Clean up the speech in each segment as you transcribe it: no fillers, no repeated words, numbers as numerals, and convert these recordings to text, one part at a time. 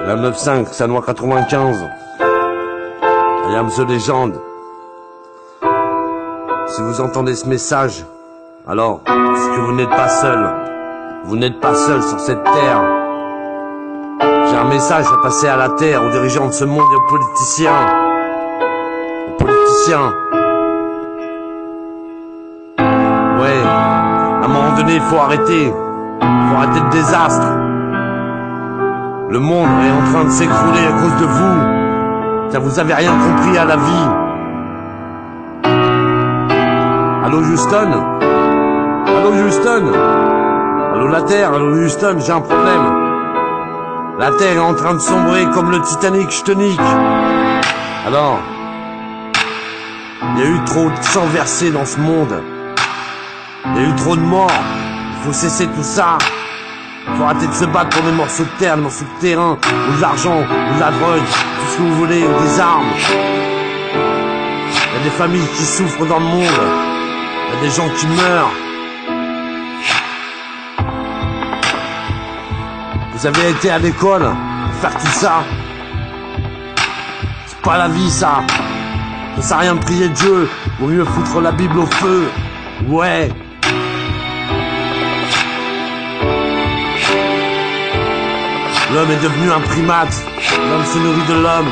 La 9-5, c'est la loi 95. I am the legend. Si vous entendez ce message, alors, c'est que vous n'êtes pas seul. Vous n'êtes pas seul sur cette terre. J'ai un message à passer à la terre, aux dirigeants de ce monde et aux politiciens. Aux politiciens. Ouais, à un moment donné, il faut arrêter. Faut arrêter le désastre. Le monde est en train de s'écrouler à cause de vous. Car vous avez rien compris à la vie. Allô Houston? Allô Houston? Allô la Terre? Allô Houston? J'ai un problème. La Terre est en train de sombrer comme le Titanic, je te nique. Alors, il y a eu trop de sang versé dans ce monde. Il y a eu trop de morts. Il faut cesser tout ça. Il faut arrêter de se battre pour des morceaux de terre, des morceaux de terrain, ou de l'argent, ou de la drogue, tout ce que vous voulez, ou des armes. Il y a des familles qui souffrent dans le monde. Il y a des gens qui meurent. Vous avez été à l'école pour faire tout ça. C'est pas la vie ça. Ça sert à rien de prier Dieu. Vaut mieux foutre la Bible au feu. Ouais. L'homme est devenu un primate. L'homme se nourrit de l'homme.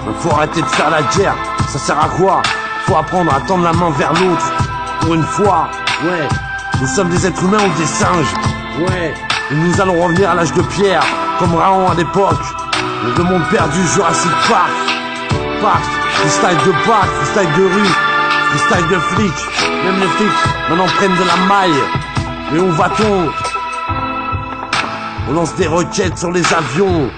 Il faut arrêter de faire la guerre. Ça sert à quoi? Faut apprendre à tendre la main vers l'autre. Pour une fois. Ouais. Nous sommes des êtres humains ou des singes. Ouais. Et nous allons revenir à l'âge de pierre. Comme Raon à l'époque. Le monde perdu, Jurassic Park. Park. Freestyle de parc, freestyle de rue. Freestyle de flics. Même les flics maintenant prennent de la maille. Mais où va-t-on? On lance des roquettes sur les avions.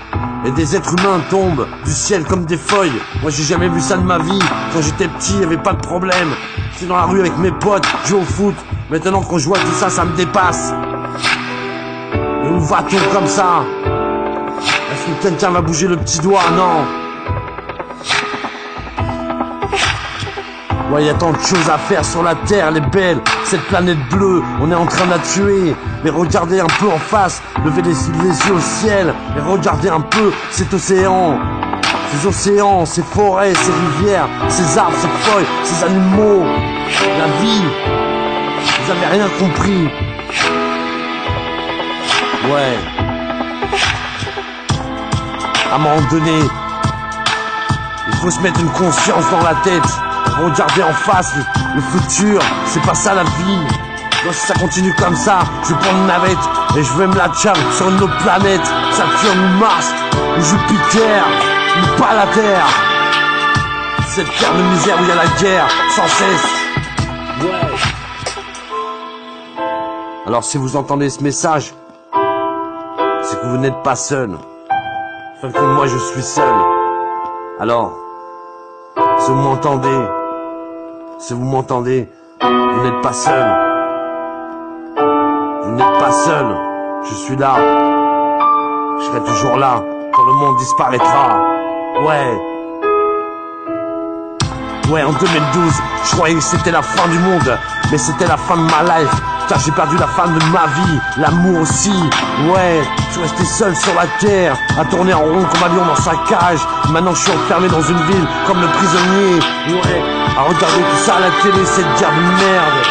Et des êtres humains tombent du ciel comme des feuilles. Moi j'ai jamais vu ça de ma vie. Quand j'étais petit, y'avait pas de problème. J'étais dans la rue avec mes potes, jouer au foot. Maintenant quand je vois tout ça, ça me dépasse. Et où va-t-on comme ça? Est-ce que quelqu'un va bouger le petit doigt? Non. Ouais, y a tant de choses à faire sur la terre, elle est belle. Cette planète bleue, on est en train de la tuer. Mais regardez un peu en face, levez les yeux au ciel. Et regardez un peu cet océan. Ces océans, ces forêts, ces rivières, ces arbres, ces feuilles, ces animaux. La vie. Vous avez rien compris. Ouais. À un moment donné, il faut se mettre une conscience dans la tête. Regardez en face, le futur, c'est pas ça la vie. Moi si ça continue comme ça, je vais prendre une navette et je vais me la tcham sur une autre planète. Saturne ou Mars, ou Jupiter, mais pas la Terre. Cette terre de misère où il y a la guerre, sans cesse. Ouais. Alors si vous entendez ce message, c'est que vous n'êtes pas seul. En fin de compte, moi je suis seul. Alors, si vous m'entendez, vous n'êtes pas seul. Vous n'êtes pas seul. Je suis là. Je serai toujours là quand le monde disparaîtra. Ouais. Ouais, en 2012, je croyais que c'était la fin du monde, mais c'était la fin de ma life. Car j'ai perdu la femme de ma vie, l'amour aussi. Ouais, je suis resté seul sur la terre, à tourner en rond comme un lion dans sa cage. Maintenant je suis enfermé dans une ville comme le prisonnier. Ouais, à regarder tout ça à la télé, cette guerre de merde.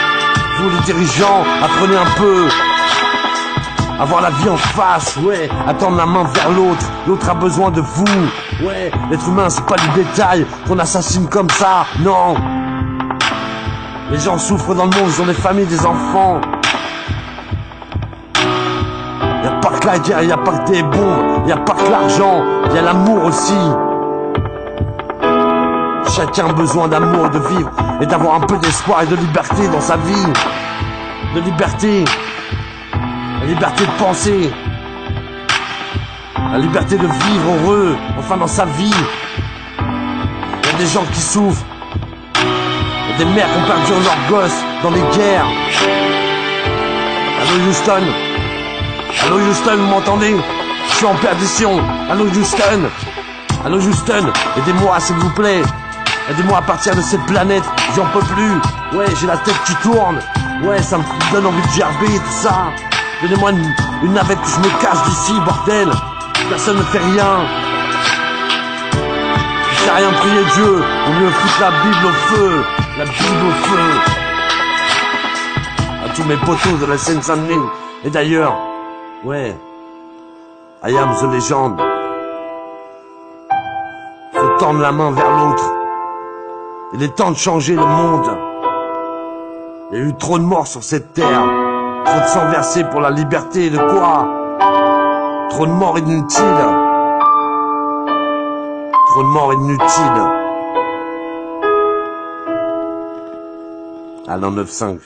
Vous les dirigeants, apprenez un peu à voir la vie en face, ouais, à tendre la main vers l'autre. L'autre a besoin de vous. Ouais, l'être humain c'est pas du bétail qu'on assassine comme ça, non. Les gens souffrent dans le monde, ils ont des familles, des enfants. Y'a pas que la guerre, y'a pas que des bombes, y'a pas que l'argent, y'a l'amour aussi. Chacun a besoin d'amour, de vivre et d'avoir un peu d'espoir et de liberté dans sa vie. De liberté. La liberté de penser. La liberté de vivre heureux, enfin dans sa vie. Il y a des gens qui souffrent. Il y a des mères qui ont perdu leurs gosses dans les guerres. Allô Houston? Allô Houston, vous m'entendez? Je suis en perdition. Allô Houston? Allô Houston? Aidez-moi s'il vous plaît. Aidez-moi à partir de cette planète, j'en peux plus. Ouais, j'ai la tête qui tourne. Ouais, ça me donne envie de gerber, tout ça. Donnez-moi une navette que je me cache d'ici, bordel. Personne ne fait rien. Je sais rien prier Dieu. On mieux foutre la Bible au feu. La Bible au feu. À tous mes potos de la Seine-Saint-Denis. Et d'ailleurs, ouais, I am the legend. Faut tendre la main vers l'autre. Il est temps de changer le monde. Il y a eu trop de morts sur cette terre. Trop de sang versé pour la liberté, de quoi? Trop de morts inutiles. Trop de morts inutiles. Allez, en 9-5.